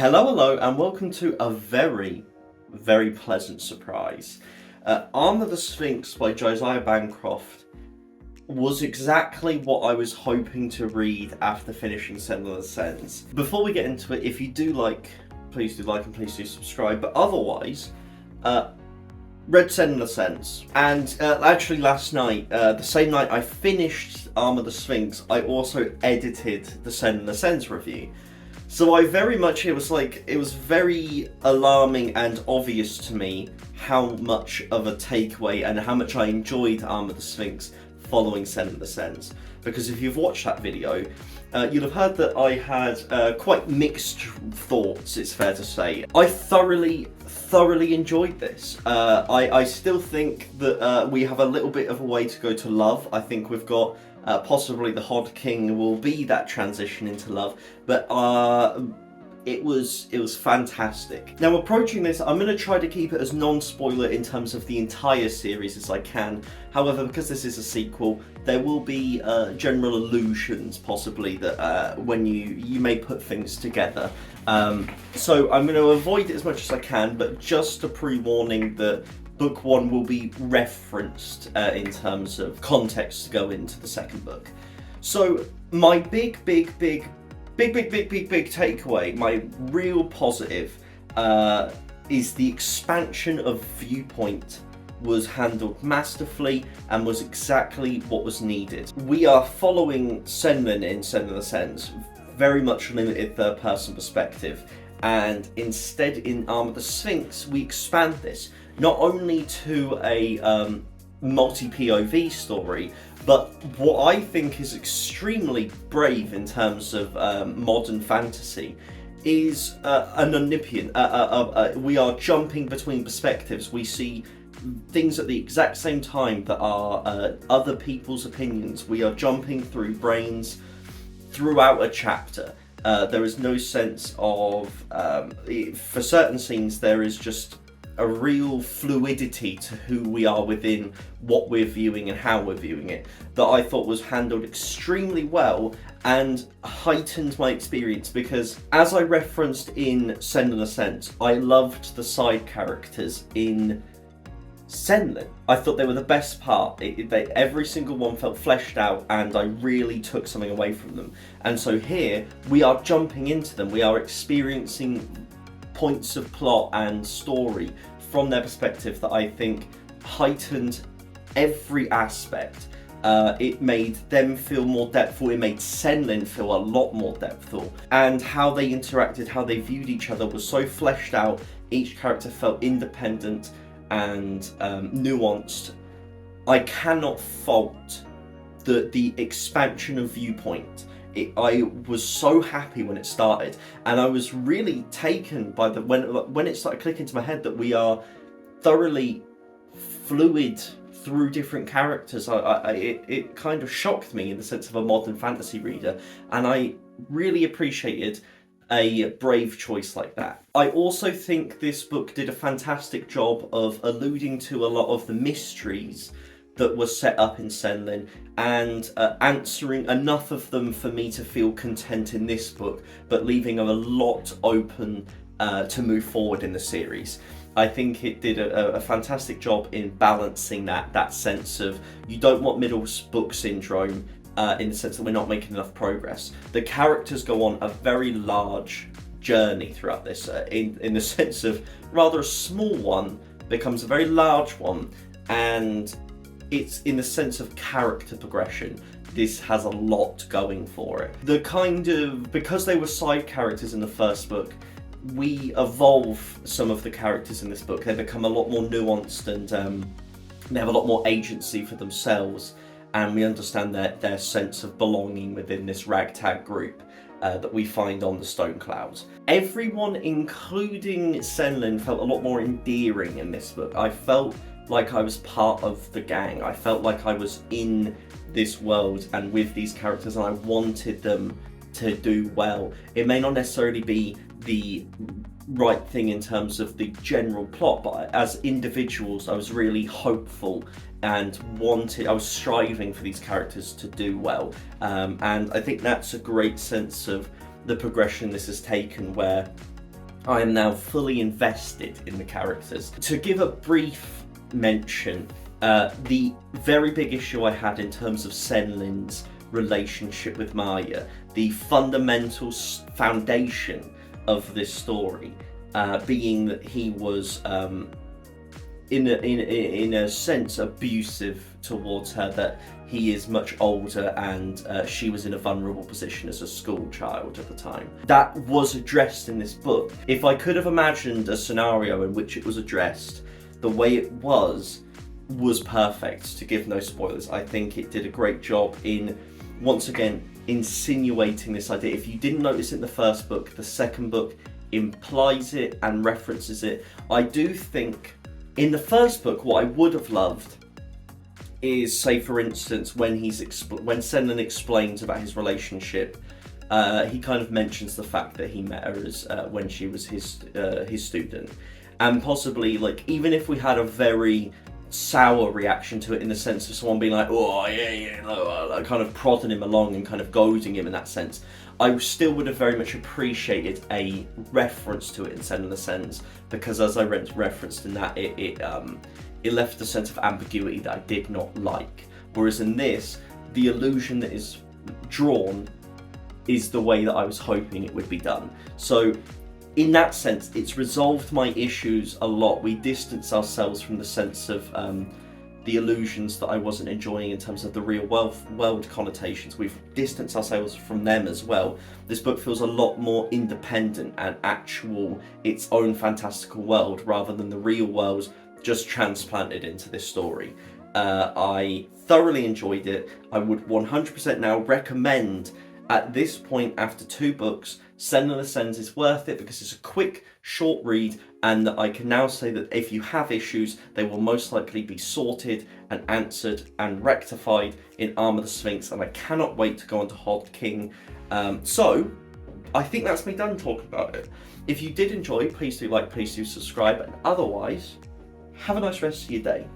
Hello, and welcome to a very, very pleasant surprise. Armour the Sphinx by Josiah Bancroft was exactly what I was hoping to read after finishing Seven of the Sens. Before we get into it, if you do like, please do like and please do subscribe, but otherwise, read Seven of the Sens. And actually last night, the same night I finished Armour the Sphinx, I also edited the Seven of the Sens review. So it was very alarming and obvious to me how much of a takeaway and how much I enjoyed Armour the Sphinx following Seven of the Sens. Because if you've watched that video, you'll have heard that I had quite mixed thoughts, it's fair to say. I thoroughly enjoyed this. I still think that we have a little bit of a way to go to love. I think we've got possibly the Hod King will be that transition into love, but it was fantastic. Now, approaching this, I'm going to try to keep it as non-spoiler in terms of the entire series as I can. However, because this is a sequel, there will be general allusions possibly that when you may put things together. So I'm going to avoid it as much as I can, but just a pre-warning that book one will be referenced in terms of context to go into the second book. So my big takeaway, my real positive, is the expansion of viewpoint was handled masterfully and was exactly what was needed. We are following Senlin in Seven of the Sens, very much limited third person perspective, and instead in Armour the Sphinx we expand this not only to a multi-POV story, but what I think is extremely brave in terms of modern fantasy is an omniscient. We are jumping between perspectives. We see things at the exact same time that are other people's opinions. We are jumping through brains throughout a chapter. There is no sense of, for certain scenes, there is just a real fluidity to who we are within what we're viewing and how we're viewing it that I thought was handled extremely well and heightened my experience, because as I referenced in Seven of the Sens, I loved the side characters in Senlin. I thought they were the best part. Every single one felt fleshed out and I really took something away from them. And so here we are jumping into them. We are experiencing points of plot and story from their perspective that I think heightened every aspect. It made them feel more depthful, it made Senlin feel a lot more depthful, and how they interacted, how they viewed each other was so fleshed out. Each character felt independent and nuanced. I cannot fault the expansion of viewpoint. I was so happy when it started, and I was really taken by when it started clicking to my head that we are thoroughly fluid through different characters. It kind of shocked me in the sense of a modern fantasy reader, and I really appreciated a brave choice like that. I also think this book did a fantastic job of alluding to a lot of the mysteries that was set up in Senlin and answering enough of them for me to feel content in this book, but leaving a lot open to move forward in the series. I think it did a fantastic job in balancing that sense of, you don't want middle book syndrome in the sense that we're not making enough progress. The characters go on a very large journey throughout this, in the sense of rather a small one becomes a very large one, and it's in the sense of character progression. This has a lot going for it. Because they were side characters in the first book, we evolve some of the characters in this book. They become a lot more nuanced and they have a lot more agency for themselves, and we understand their sense of belonging within this ragtag group that we find on the Stone Clouds. Everyone, including Senlin, felt a lot more endearing in this book. I felt like I was part of the gang. I felt like I was in this world and with these characters, and I wanted them to do well. It may not necessarily be the right thing in terms of the general plot, but as individuals I was really hopeful and I was striving for these characters to do well, and I think that's a great sense of the progression this has taken, where I am now fully invested in the characters. To give a brief mention, the very big issue I had in terms of Senlin's relationship with Maya, the fundamental foundation of this story, being that he was in a sense abusive towards her, that he is much older and she was in a vulnerable position as a school child at the time. That was addressed in this book. If I could have imagined a scenario in which it was addressed, the way it was perfect. To give no spoilers, I think it did a great job in, once again, insinuating this idea. If you didn't notice it in the first book, the second book implies it and references it. I do think in the first book, what I would have loved is, say for instance, when Senlin explains about his relationship, he kind of mentions the fact that he met her as when she was his student, and possibly, like, even if we had a very sour reaction to it in the sense of someone being like, oh yeah, kind of prodding him along and kind of goading him in that sense, I still would have very much appreciated a reference to it in Senlin's sense, because as I referenced in that, it left a sense of ambiguity that I did not like. Whereas in this, the illusion that is drawn is the way that I was hoping it would be done. So in that sense, it's resolved my issues a lot. We distance ourselves from the sense of the illusions that I wasn't enjoying in terms of the real world connotations. We've distanced ourselves from them as well. This book feels a lot more independent and actual, its own fantastical world, rather than the real world just transplanted into this story. I thoroughly enjoyed it. I would 100% now recommend, at this point after 2 books, Senlin Ascends is worth it because it's a quick, short read, and I can now say that if you have issues, they will most likely be sorted and answered and rectified in Arm of the Sphinx, and I cannot wait to go on to Hod King. So, I think that's me done talking about it. If you did enjoy, please do like, please do subscribe, and otherwise, have a nice rest of your day.